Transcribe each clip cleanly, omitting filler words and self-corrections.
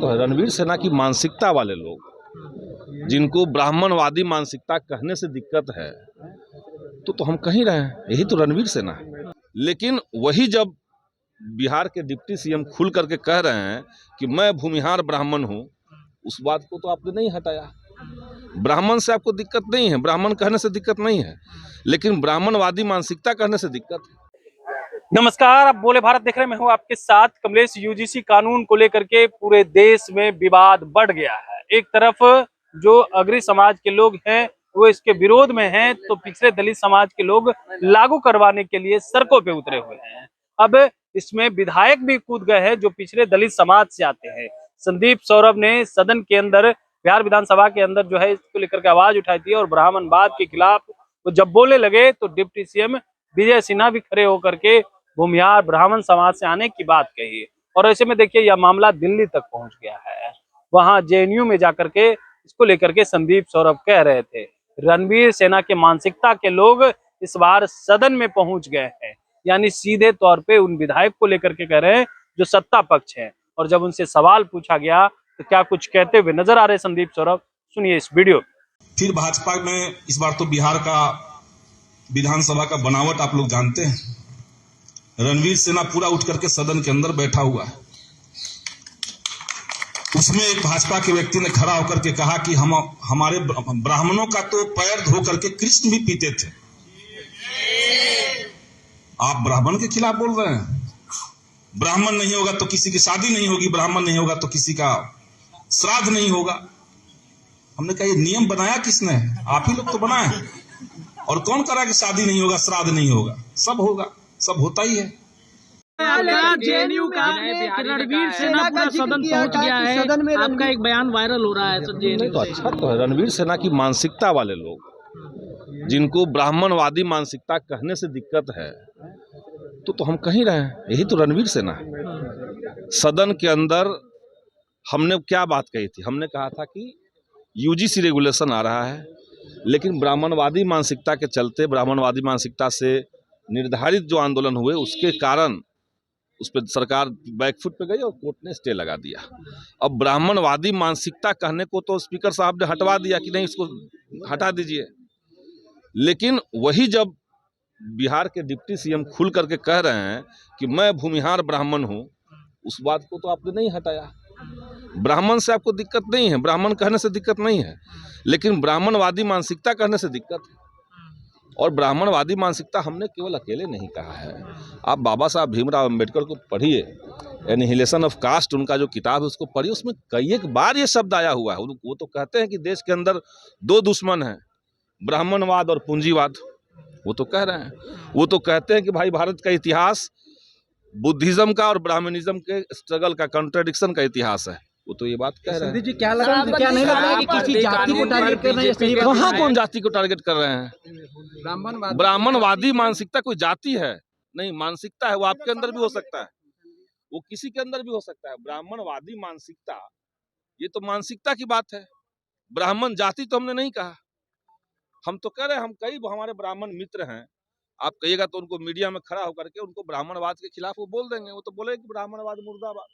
तो रणवीर सेना की मानसिकता वाले लोग, जिनको ब्राह्मणवादी मानसिकता कहने से दिक्कत है, तो हम कहीं रहे हैं, यही तो रणवीर सेना है। लेकिन वही जब बिहार के डिप्टी सीएम खुल करके कह रहे हैं कि मैं भूमिहार ब्राह्मण हूं, उस बात को तो आपने नहीं हटाया। ब्राह्मण से आपको दिक्कत नहीं है, ब्राह्मण कहने से दिक्कत नहीं है, लेकिन ब्राह्मणवादी मानसिकता कहने से दिक्कत है। नमस्कार, आप बोले भारत देख रहे हैं। मैं हूं आपके साथ कमलेश। यूजीसी कानून को लेकर के पूरे देश में विवाद बढ़ गया है। एक तरफ जो अग्री समाज के लोग हैं वो इसके विरोध में हैं, तो पिछड़े दलित समाज के लोग लागू करवाने के लिए सड़कों पे उतरे हुए हैं। अब इसमें विधायक भी कूद गए हैं जो पिछड़े दलित समाज से आते हैं। संदीप सौरभ ने सदन के अंदर, बिहार विधानसभा के अंदर जो है इसको लेकर के आवाज उठाई थी और ब्राह्मणवाद के खिलाफ वो जब बोलने लगे तो डिप्टी सीएम विजय सिन्हा भी खड़े होकर के भूमिहार ब्राह्मण समाज से आने की बात कही। और ऐसे में देखिए यह मामला दिल्ली तक पहुंच गया है। वहां जेएनयू में जाकर के इसको लेकर के संदीप सौरभ कह रहे थे रणवीर सेना के मानसिकता के लोग इस बार सदन में पहुंच गए हैं, यानी सीधे तौर पे उन विधायक को लेकर के कह रहे हैं जो सत्ता पक्ष है। और जब उनसे सवाल पूछा गया तो क्या कुछ कहते हुए नजर आ रहे संदीप सौरभ, सुनिए इस वीडियो। फिर भाजपा में इस बार तो बिहार का विधानसभा का बनावट आप लोग जानते हैं। रणवीर सेना पूरा उठ करके सदन के अंदर बैठा हुआ है। उसमें एक भाजपा के व्यक्ति ने खड़ा होकर के कहा कि हमारे ब्राह्मणों का तो पैर धो करके कृष्ण भी पीते थे। आप ब्राह्मण के खिलाफ बोल रहे हैं। ब्राह्मण नहीं होगा तो किसी की शादी नहीं होगी, ब्राह्मण नहीं होगा तो किसी का श्राद्ध नहीं होगा। हमने कहा ये नियम बनाया किसने? आप ही लोग तो बनाए। और कौन करा कि शादी नहीं होगा, श्राद्ध नहीं होगा? सब होगा, सब होता ही है। जेएनयू का रणवीर सेना पूरा सदन पहुंच गया है, आपका एक बयान वायरल हो रहा है सर जेएनयू। तो अच्छा तो है, रणवीर सेना की मानसिकता वाले लोग, जिनको ब्राह्मणवादी मानसिकता कहने से दिक्कत है, तो हम कहीं रहे हैं, यही तो रणवीर सेना है। सदन के अंदर हमने क्या बात कही थी? हमने कहा था कि यूजीसी रेगुलेशन आ रहा है, लेकिन ब्राह्मणवादी मानसिकता के चलते, ब्राह्मणवादी मानसिकता से निर्धारित जो आंदोलन हुए उसके कारण उस पर सरकार बैकफुट पे गई और कोर्ट ने स्टे लगा दिया। अब ब्राह्मणवादी मानसिकता कहने को तो स्पीकर साहब ने हटवा दिया कि नहीं, इसको हटा दीजिए। लेकिन वही जब बिहार के डिप्टी सीएम खुल करके कह रहे हैं कि मैं भूमिहार ब्राह्मण हूं, उस बात को तो आपने नहीं हटाया। ब्राह्मण से आपको दिक्कत नहीं है, ब्राह्मण कहने से दिक्कत नहीं है, लेकिन ब्राह्मणवादी मानसिकता कहने से दिक्कत है। और ब्राह्मणवादी मानसिकता हमने केवल अकेले नहीं कहा है। आप बाबा साहब भीमराव अंबेडकर को पढ़िए, एनिहिलेशन ऑफ कास्ट उनका जो किताब है उसको पढ़िए, उसमें कई एक बार ये शब्द आया हुआ है। वो तो कहते हैं कि देश के अंदर दो दुश्मन हैं, ब्राह्मणवाद और पूंजीवाद। वो तो कह रहे हैं, वो तो कहते हैं कि भाई भारत का इतिहास बुद्धिज्म का और ब्राह्मणिज्म के स्ट्रगल का, कॉन्ट्रडिक्शन का इतिहास है। वो तो ये बात कह रहे हैं। जी, क्या नहीं लग रहा है कि किसी जाति को टारगेट कर रहे हैं? कहाँ कौन जाति को टारगेट कर रहे हैं? ब्राह्मणवादी मानसिकता कोई जाति है नहीं, मानसिकता है। वो आपके अंदर भी हो सकता है, वो किसी के अंदर भी हो सकता है। ब्राह्मणवादी मानसिकता ये तो मानसिकता की बात है। ब्राह्मण जाति तो हमने नहीं कहा। हम तो कह रहे हैं, हम कई हमारे ब्राह्मण मित्र हैं, आप कहिएगा तो उनको मीडिया में खड़ा होकर के उनको ब्राह्मणवाद के खिलाफ वो बोल देंगे। वो तो बोलेंगे ब्राह्मणवाद मुर्दाबाद।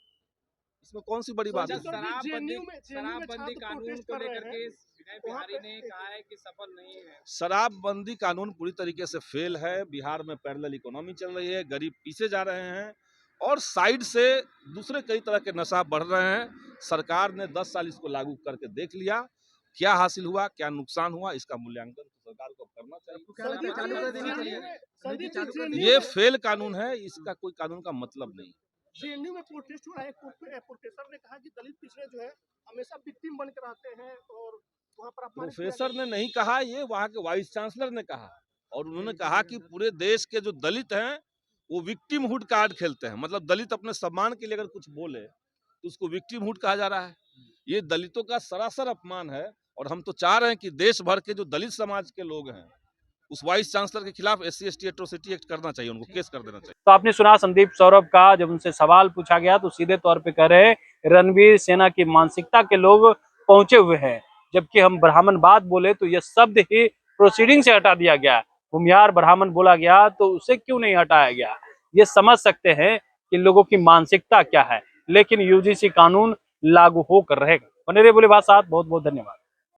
इसमें कौन सी बड़ी बात है? शराबबंदी कानून को लेकर के विनय बिहारी ने कहा है कि सफल नहीं है। शराबबंदी कानून पूरी तरीके से फेल है। बिहार में पैरेलल इकोनॉमी चल रही है, गरीब पीछे जा रहे हैं और साइड से दूसरे कई तरह के नशा बढ़ रहे हैं। सरकार ने 10 साल इसको लागू करके देख लिया, क्या हासिल हुआ, क्या नुकसान हुआ, इसका मूल्यांकन तो सरकार को करना चाहिए। ये फेल कानून है, इसका कोई कानून का मतलब नहीं। जेएनयू में प्रोटेस्ट हुआ है। प्रोफेसर ने कहा कि दलित पिछड़े जो है हमेशा विक्टिम बनकर आते हैं और वहां पर प्रोफेसर ने नहीं कहा, ये वहां के वाइस चांसलर ने कहा। और उन्होंने कहा कि पूरे देश के जो दलित हैं वो विक्टिमहुड कार्ड खेलते हैं। मतलब दलित अपने सम्मान के लिए अगर कुछ बोले तो उसको विक्टिमहुड कहा जा रहा है। ये दलितों का सरासर अपमान है। और हम तो चाह रहे हैं कि देश भर के जो दलित समाज के लोग हैं उस वाइस चांसलर के खिलाफ SC/ST एट्रोसिटी एक्ट करना चाहिए, उनको केस कर देना चाहिए। तो आपने सुना संदीप सौरभ का, जब उनसे सवाल पूछा गया तो सीधे तौर पे कह रहे रणवीर सेना की मानसिकता के लोग पहुंचे हुए हैं, जबकि हम ब्राह्मणवाद बोले तो यह शब्द ही प्रोसीडिंग से हटा दिया गया। भूमिहार ब्राह्मण बोला गया तो उसे क्यों नहीं हटाया गया? ये समझ सकते हैं कि लोगों की मानसिकता क्या है। लेकिन यूजीसी कानून लागू होकर रहेगा। बने रहिए बोले बात साथ, बहुत बहुत धन्यवाद।